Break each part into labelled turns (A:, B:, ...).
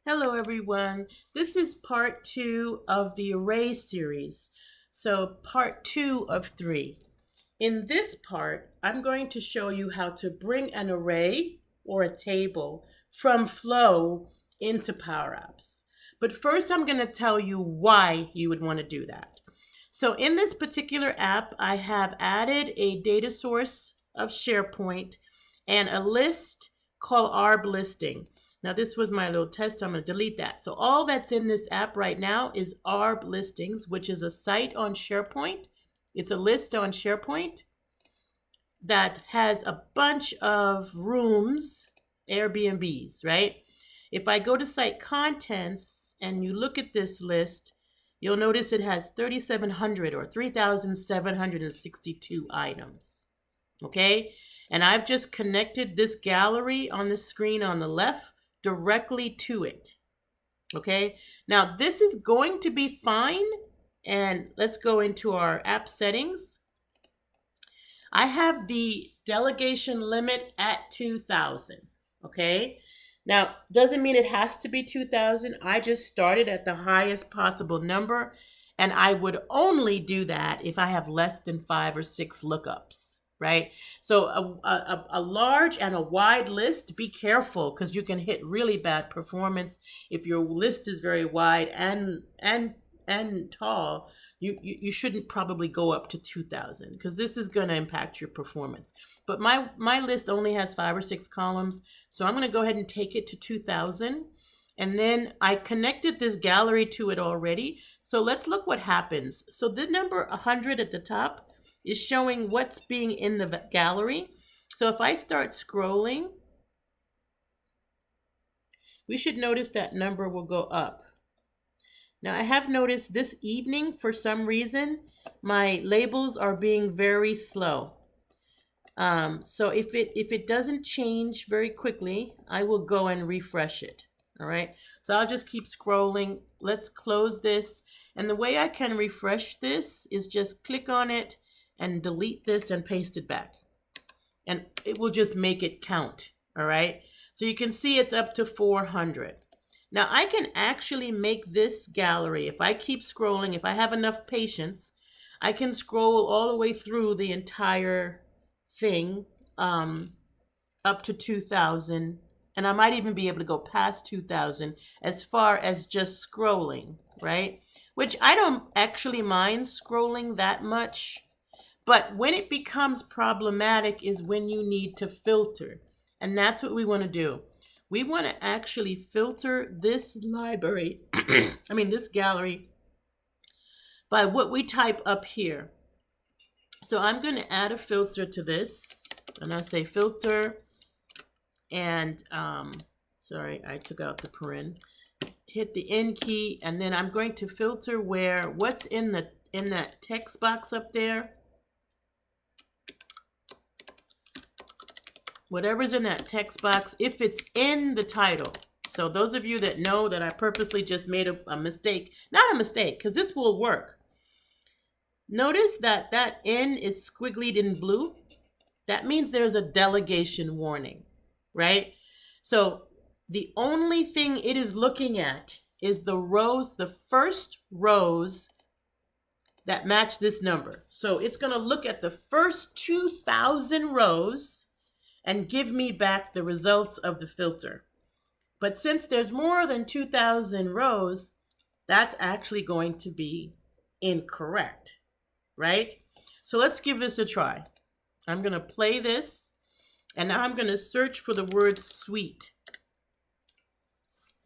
A: Hello, everyone. This is part two of the array series. So, part two of three. In this part, I'm going to show you how to bring an array or a table from Flow into PowerApps. But first, I'm going to tell you why you would want to do that. So, in this particular app, I have added a data source of SharePoint and a list called ARB listing. Now, this was my little test, so I'm going to delete that. So all that's in this app right now is ARB listings, which is a site on SharePoint. It's a list on SharePoint that has a bunch of rooms, Airbnbs, right? If I go to site contents and you look at this list, you'll notice it has 3,700 or 3,762 items, okay? And I've just connected this gallery on the screen on the left directly to it. Okay, now this is going to be fine. And let's go into our app settings. I have the delegation limit at 2,000. Okay, now doesn't mean it has to be 2,000. I just started at the highest possible number, and I would only do that if I have less than 5 or 6 lookups, right? So a large and a wide list, be careful because you can hit really bad performance if your list is very wide and tall. You shouldn't probably go up to 2,000 because this is going to impact your performance. But my list only has 5 or 6 columns, so I'm going to go ahead and take it to 2,000. And then I connected this gallery to it already. So let's look what happens. So the number 100 at the top is showing what's being in the gallery. So if I start scrolling, we should notice that number will go up. Now I have noticed this evening, for some reason, my labels are being very slow. So if it doesn't change very quickly, I will go and refresh it. All right, so I'll just keep scrolling. Let's close this. And the way I can refresh this is just click on it and delete this and paste it back. And it will just make it count. All right, so you can see it's up to 400. Now I can actually make this gallery, if I keep scrolling, if I have enough patience, I can scroll all the way through the entire thing up to 2,000. And I might even be able to go past 2,000 as far as just scrolling, right? Which I don't actually mind scrolling that much. But when it becomes problematic is when you need to filter. And that's what we want to do. We want to actually filter this library, this gallery, by what we type up here. So I'm going to add a filter to this. And I'll say filter. And sorry, I took out the paren. Hit the N key, and then I'm going to filter where what's in that text box up there. Whatever's in that text box, if it's in the title. So those of you that know that I purposely just made a mistake, not a mistake, because this will work. Notice that that N is squigglied in blue. That means there's a delegation warning, right? So the only thing it is looking at is the rows, the first rows that match this number. So it's going to look at the first 2,000 rows and give me back the results of the filter. But since there's more than 2,000 rows, that's actually going to be incorrect, right? So let's give this a try. I'm going to play this, and now I'm going to search for the word sweet.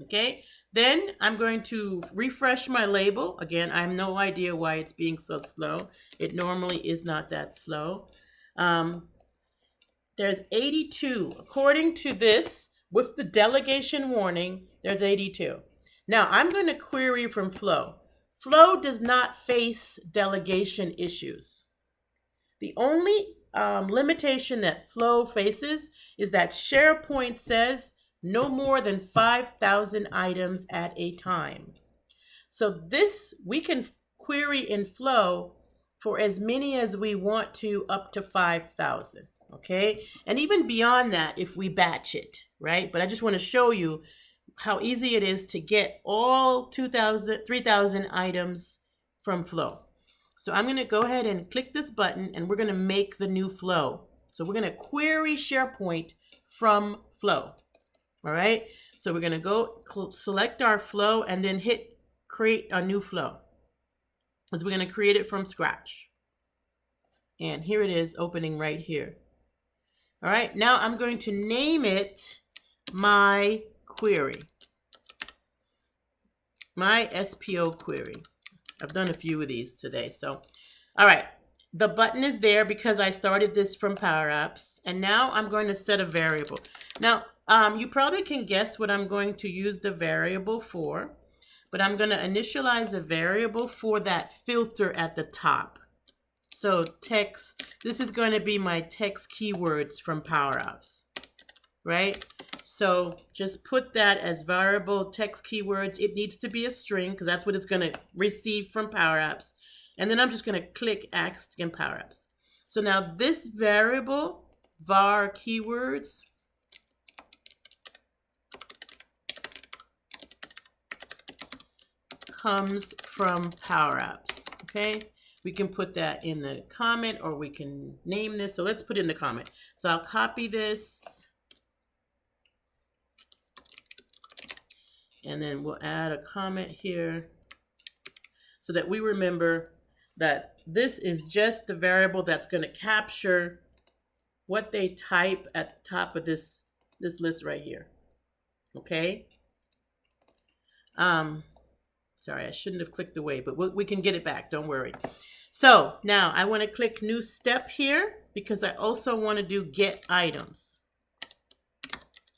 A: Okay, then I'm going to refresh my label. Again, I have no idea why it's being so slow. It normally is not that slow. There's 82. According to this, with the delegation warning, there's 82. Now, I'm going to query from Flow. Flow does not face delegation issues. The only limitation that Flow faces is that SharePoint says no more than 5,000 items at a time. So this, we can query in Flow for as many as we want to, up to 5,000. Okay, and even beyond that if we batch it, right? But I just want to show you how easy it is to get all 3,000 items from flow. So I'm going to go ahead and click this button, and we're going to make the new flow. So we're going to query SharePoint from flow. All right. So we're going to go select our flow and then hit create a new flow, because we're going to create it from scratch. And here it is opening right here. All right. Now I'm going to name it my query, my SPO query. I've done a few of these today. So, all right. The button is there because I started this from PowerApps. And now I'm going to set a variable. Now, you probably can guess what I'm going to use the variable for, but I'm going to initialize a variable for that filter at the top. So text, this is going to be my text keywords from PowerApps, right? So just put that as variable text keywords. It needs to be a string because that's what it's going to receive from PowerApps. And then I'm just going to click ask in PowerApps. So now this variable, var keywords, comes from PowerApps, okay? We can put that in the comment, or we can name this. So let's put it in the comment. So I'll copy this, and then we'll add a comment here so that we remember that this is just the variable that's going to capture what they type at the top of this list right here. Okay. Sorry, I shouldn't have clicked away, but we can get it back. Don't worry. So now I want to click new step here because I also want to do get items.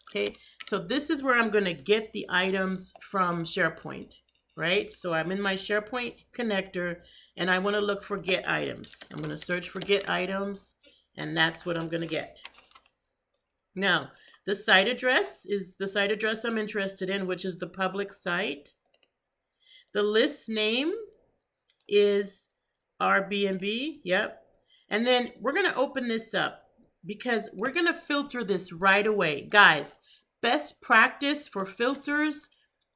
A: Okay. So this is where I'm going to get the items from SharePoint, right? So I'm in my SharePoint connector and I want to look for get items. I'm going to search for get items, and that's what I'm going to get. Now, the site address is the site address I'm interested in, which is the public site. The list name is Airbnb. Yep. And then we're going to open this up because we're going to filter this right away. Guys, best practice for filters,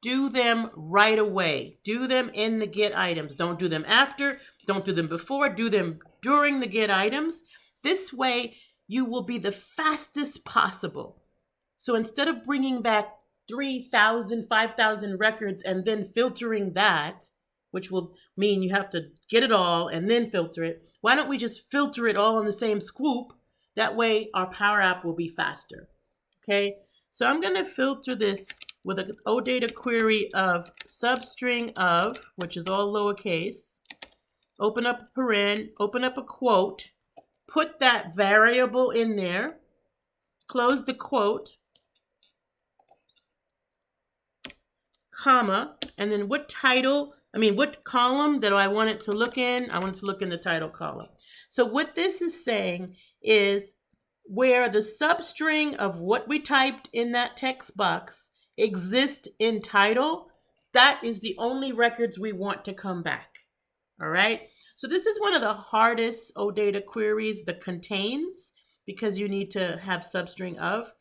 A: do them right away. Do them in the get items. Don't do them after. Don't do them before. Do them during the get items. This way, you will be the fastest possible. So instead of bringing back 3,000, 5,000 records and then filtering that, which will mean you have to get it all and then filter it, why don't we just filter it all in the same swoop? That way our Power App will be faster. Okay, so I'm going to filter this with an OData query of substring of, which is all lowercase, open up a paren, open up a quote, put that variable in there, close the quote, comma, and then what column that I want it to look in? I want it to look in the title column. So what this is saying is where the substring of what we typed in that text box exists in title, that is the only records we want to come back. All right. So this is one of the hardest OData queries, the contains, because you need to have substring of,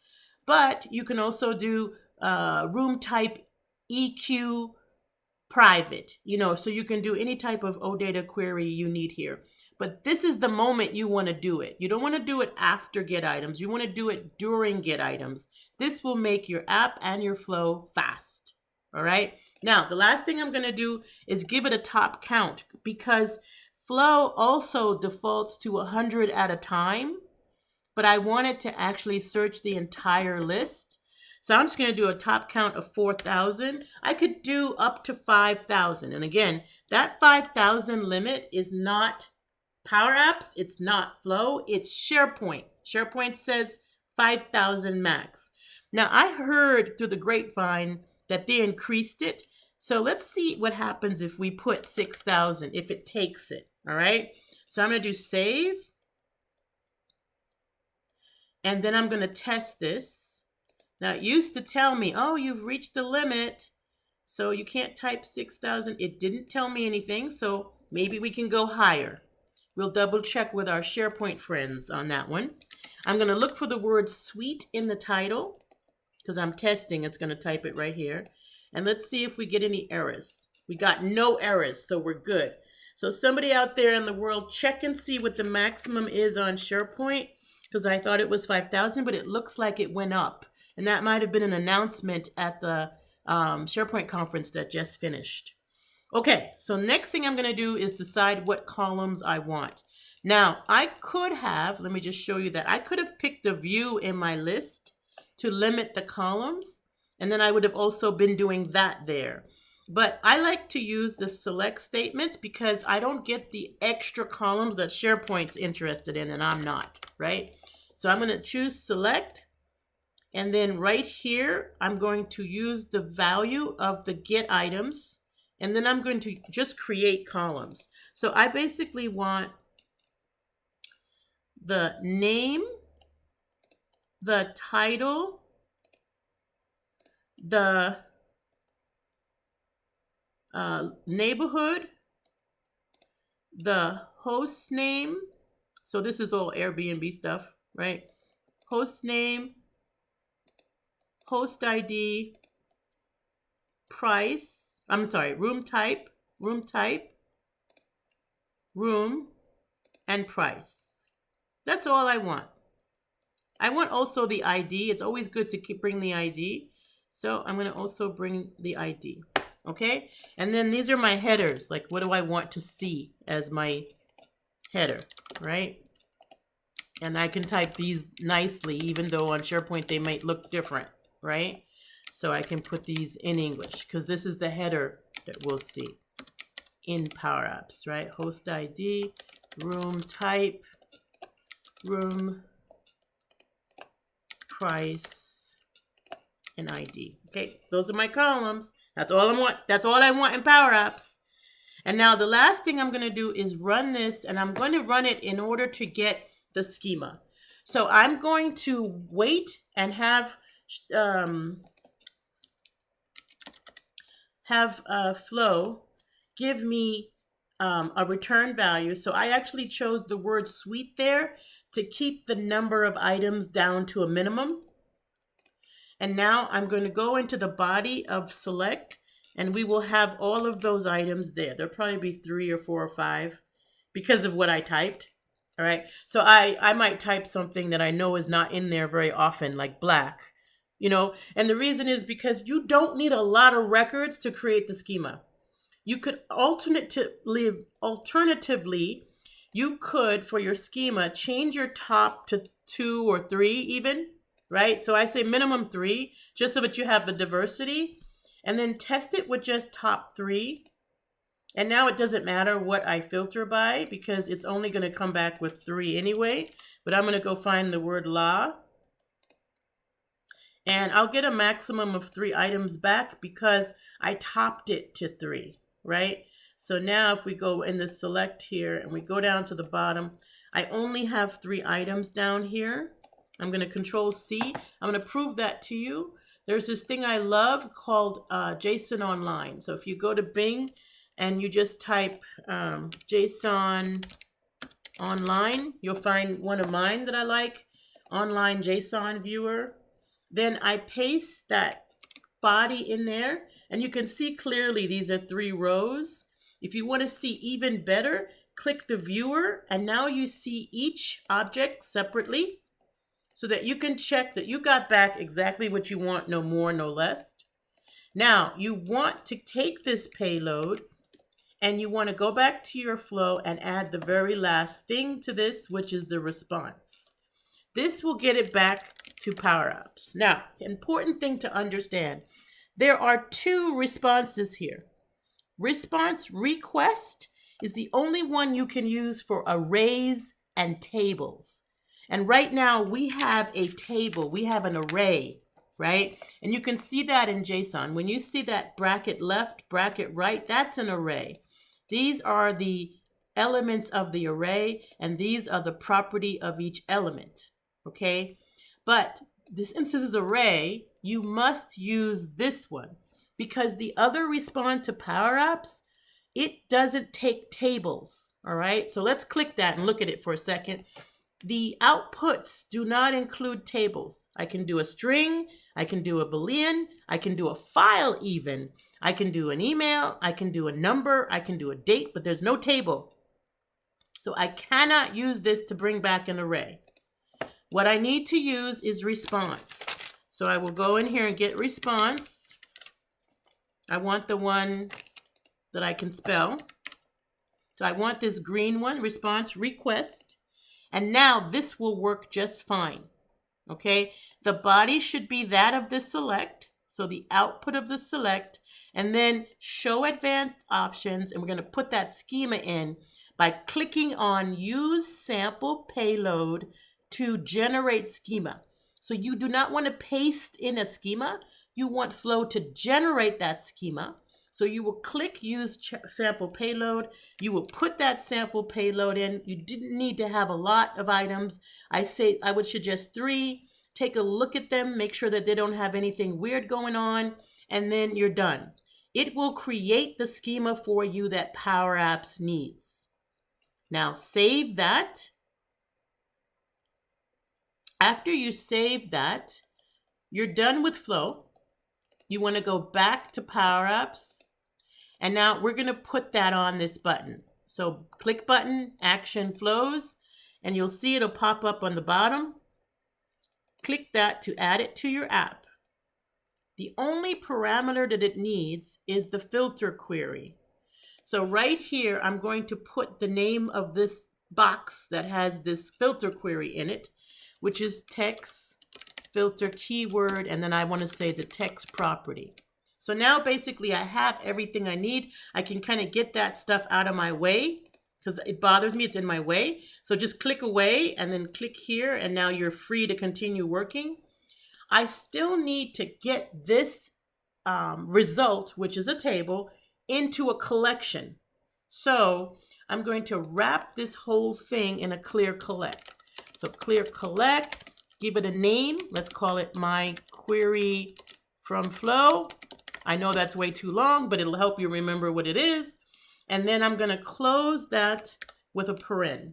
A: but you can also do room type EQ private, so you can do any type of OData query you need here. But this is the moment you want to do it. You don't want to do it after get items. You want to do it during get items. This will make your app and your flow fast. All right. Now, the last thing I'm going to do is give it a top count, because flow also defaults to 100 at a time, but I want it to actually search the entire list. So I'm just going to do a top count of 4,000. I could do up to 5,000. And again, that 5,000 limit is not PowerApps. It's not Flow. It's SharePoint. SharePoint says 5,000 max. Now, I heard through the grapevine that they increased it. So let's see what happens if we put 6,000, if it takes it. All right. So I'm going to do save. And then I'm going to test this. Now, it used to tell me, oh, you've reached the limit, so you can't type 6,000. It didn't tell me anything, so maybe we can go higher. We'll double check with our SharePoint friends on that one. I'm going to look for the word suite in the title, because I'm testing. It's going to type it right here. And let's see if we get any errors. We got no errors, so we're good. So somebody out there in the world, check and see what the maximum is on SharePoint, because I thought it was 5,000, but it looks like it went up. And that might have been an announcement at the SharePoint conference that just finished. Okay, so next thing I'm going to do is decide what columns I want. Now, I could have, let me just show you that. I could have picked a view in my list to limit the columns, and then I would have also been doing that there. But I like to use the select statement because I don't get the extra columns that SharePoint's interested in, and I'm not, right? So I'm going to choose select, and then right here, I'm going to use the value of the get items, and then I'm going to just create columns. So I basically want the name, the title, the neighborhood, the host name. So this is all Airbnb stuff, right? Host name, host ID, price, I'm sorry, room type, room, and price. That's all I want. I want also the ID. It's always good to bring the ID. So I'm going to also bring the ID. Okay. And then these are my headers. Like, what do I want to see as my header, right? And I can type these nicely, even though on SharePoint they might look different, right? So I can put these in English because this is the header that we'll see in PowerApps, right? Host ID, room type, room, price, and ID. Okay, those are my columns. That's all I want. That's all I want in PowerApps. And now the last thing I'm going to do is run this, and I'm going to run it in order to get the schema. So I'm going to wait and have Flow give me a return value. So I actually chose the word suite there to keep the number of items down to a minimum. And now I'm going to go into the body of select, and we will have all of those items there. There'll probably be 3 or 4 or 5 because of what I typed. All right. So I might type something that I know is not in there very often, like black, you know, and the reason is because you don't need a lot of records to create the schema. You could alternatively, you could, for your schema, change your top to 2 or 3 even, right? So I say minimum 3, just so that you have the diversity, and then test it with just top 3. And now it doesn't matter what I filter by because it's only going to come back with 3 anyway. But I'm going to go find the word la. And I'll get a maximum of 3 items back because I topped it to 3, right? So now if we go in the select here and we go down to the bottom, I only have 3 items down here. I'm going to Control C. I'm going to prove that to you. There's this thing I love called JSON Online. So if you go to Bing and you just type JSON Online, you'll find one of mine that I like, Online JSON Viewer. Then I paste that body in there, and you can see clearly these are 3 rows. If you want to see even better, click the viewer, and now you see each object separately so that you can check that you got back exactly what you want, no more, no less. Now, you want to take this payload and you want to go back to your flow and add the very last thing to this, which is the response. This will get it back to PowerApps. Now, important thing to understand, there are 2 responses here. Response request is the only one you can use for arrays and tables. And right now we have a table, we have an array, right? And you can see that in JSON. When you see that bracket left, bracket right, that's an array. These are the elements of the array, and these are the property of each element, okay? But since this is array, you must use this one because the other respond to PowerApps, it doesn't take tables, all right? So let's click that and look at it for a second. the outputs do not include tables. I can do a string, I can do a Boolean, I can do a file even. I can do an email, I can do a number, I can do a date, but there's no table. So I cannot use this to bring back an array. What I need to use is response. So I will go in here and get response. I want the one that I can spell. So I want this green one, response request. And now this will work just fine. Okay, the body should be that of the select. So the output of the select, and then show advanced options. And we're going to put that schema in by clicking on use sample payload to generate schema. So you do not want to paste in a schema. You want Flow to generate that schema. So you will click use sample payload. You will put that sample payload in. You didn't need to have a lot of items. I would suggest 3. Take a look at them, make sure that they don't have anything weird going on, and then you're done. It will create the schema for you that PowerApps needs. Now save that. After you save that, you're done with Flow. You want to go back to PowerApps. And now we're going to put that on this button. So click button, action flows, and you'll see it'll pop up on the bottom. Click that to add it to your app. The only parameter that it needs is the filter query. So right here, I'm going to put the name of this box that has this filter query in it, which is text filter keyword, and then I want to say the text property. So now basically I have everything I need. I can kind of get that stuff out of my way because it bothers me, it's in my way. So just click away and then click here, and now you're free to continue working. I still need to get this result, which is a table, into a collection. So I'm going to wrap this whole thing in a clear collect. So clear collect, give it a name. Let's call it my query from Flow. I know that's way too long, but it'll help you remember what it is. And then I'm going to close that with a paren.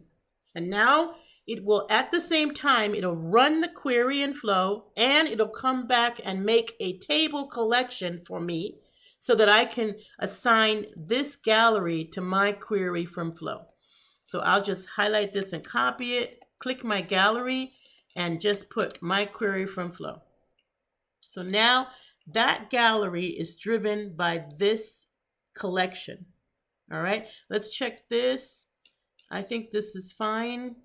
A: And now it will, at the same time, it'll run the query in Flow, and it'll come back and make a table collection for me so that I can assign this gallery to my query from Flow. So I'll just highlight this and copy it, click my gallery, and just put my query from Flow. So now that gallery is driven by this collection. All right, let's check this. I think this is fine.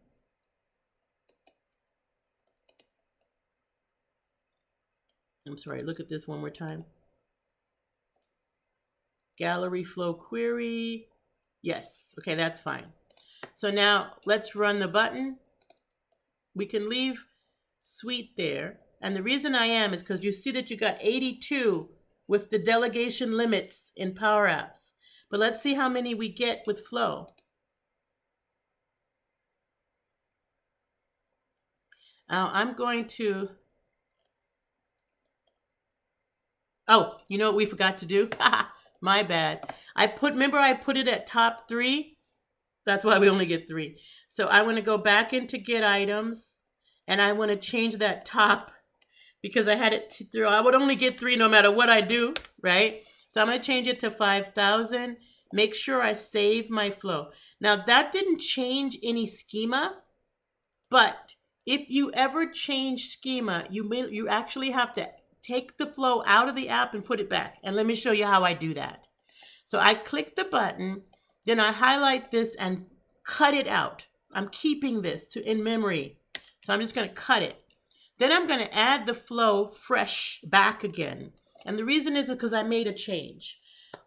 A: I'm sorry, look at this one more time. Gallery flow query. Yes, okay, that's fine. So now let's run the button. We can leave Suite there. And the reason I am is because you see that you got 82 with the delegation limits in PowerApps. But let's see how many we get with Flow. Now I'm going to, oh, you know what we forgot to do? My bad. Remember I put it at top 3? That's why we only get 3. So I want to go back into get items, and I want to change that top because I had it through. I would only get 3 no matter what I do, right? So I'm going to change it to 5,000. Make sure I save my Flow. Now that didn't change any schema, but if you ever change schema, you actually have to take the Flow out of the app and put it back. And let me show you how I do that. So I click the button, then I highlight this and cut it out. I'm keeping this in memory. So I'm just going to cut it. Then I'm going to add the Flow fresh back again. And the reason is because I made a change.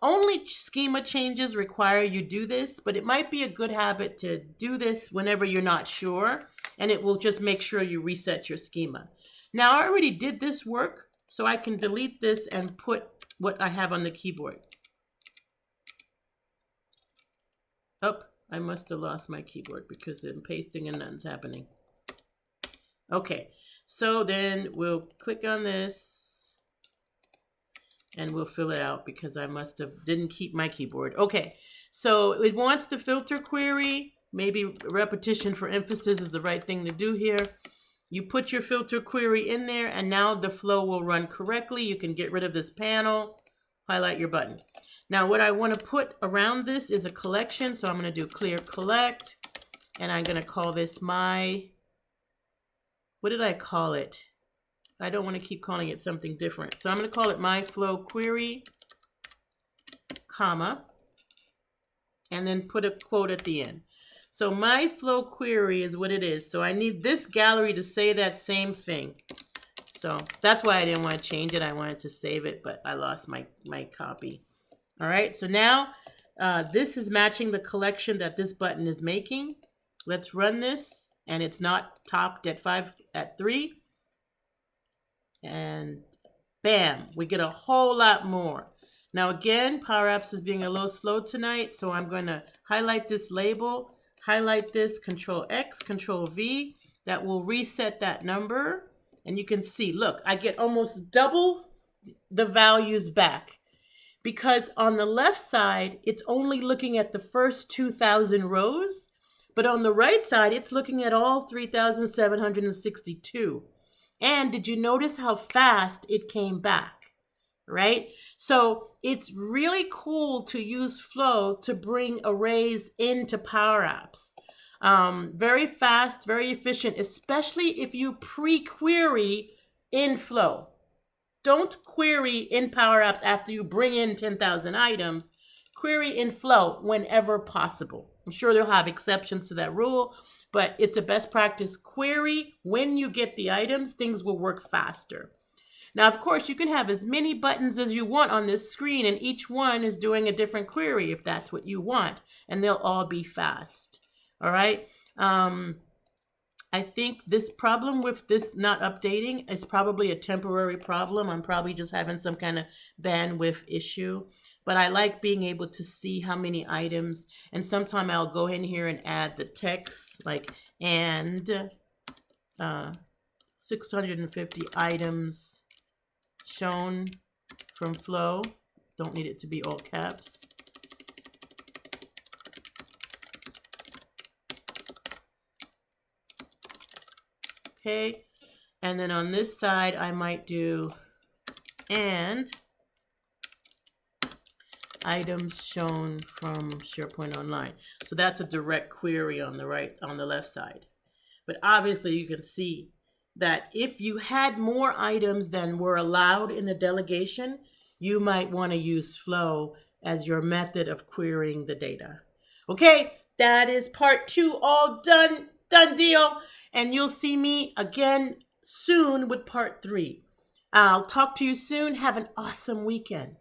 A: Only schema changes require you do this, but it might be a good habit to do this whenever you're not sure, and it will just make sure you reset your schema. Now I already did this work, so I can delete this and put what I have on the keyboard. Oh, I must have lost my keyboard because I'm pasting and nothing's happening. Okay, so then we'll click on this and we'll fill it out because I didn't keep my keyboard. Okay, so it wants the filter query. maybe repetition for emphasis is the right thing to do here. You put your filter query in there, and now the flow will run correctly. You can get rid of this panel, highlight your button. Now what I want to put around this is a collection, so I'm going to do clear collect, and I'm going to call this my, what did I call it? I don't want to keep calling it something different. So I'm going to call it my flow query, comma, and then put a quote at the end. So my flow query is what it is. So I need this gallery to say that same thing. So that's why I didn't want to change it. I wanted to save it, but I lost my copy. All right, so now this is matching the collection that this button is making. Let's run this, and it's not topped at 3. And bam, we get a whole lot more. Now again, PowerApps is being a little slow tonight, so I'm going to highlight this label, highlight this, Control X, Control V. That will reset that number. And you can see, look, I get almost double the values back. Because on the left side, it's only looking at the first 2,000 rows. But on the right side, it's looking at all 3,762. And did you notice how fast it came back? Right? So it's really cool to use Flow to bring arrays into PowerApps. Very fast, very efficient, especially if you pre-query in Flow. Don't query in PowerApps after you bring in 10,000 items. Query in Flow whenever possible. I'm sure they'll have exceptions to that rule, but it's a best practice. Query when you get the items, things will work faster. Now, of course, you can have as many buttons as you want on this screen, and each one is doing a different query if that's what you want, and they'll all be fast. All right. I think this problem with this not updating is probably a temporary problem. I'm probably just having some kind of bandwidth issue, but I like being able to see how many items, and sometime I'll go in here and add the text like, and 650 items shown from Flow. Don't need it to be all caps. Okay, and then on this side, I might do and items shown from SharePoint Online. So that's a direct query on the left side. But obviously you can see that if you had more items than were allowed in the delegation, you might want to use Flow as your method of querying the data. Okay, that is part 2 all done. Done deal. And you'll see me again soon with part 3. I'll talk to you soon. Have an awesome weekend.